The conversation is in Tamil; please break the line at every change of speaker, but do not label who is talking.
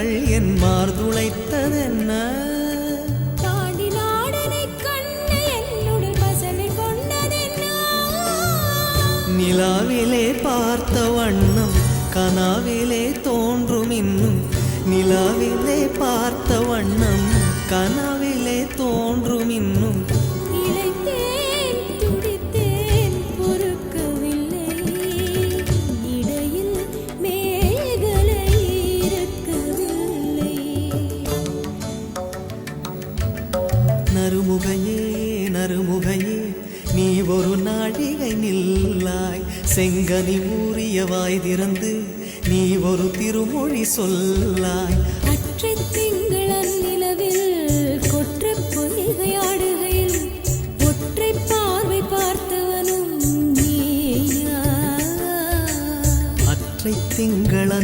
கண்கள் என் மார்துளைத்ததென்ன? நிலாவிலே பார்த்த வண்ணம் கனாவிலே தோன்றும் இன்னும். நிலாவிலே பார்த்த வண்ணம் கனாவிலே தோன்றும் இன்னும். நறுமுகையே நறுமுகையே நீ ஒரு நாழிகை நில்லாய். செங்கனி மூறிய வாய் திறந்து நீ ஒரு திருமொழி சொல்லாய்.
அற்றை திங்களன் நிலவில் கொற்ற பொய்கையாடுகையில் ஒற்றை பார்வை பார்த்தவனும் நீயா?
அற்றை திங்களன்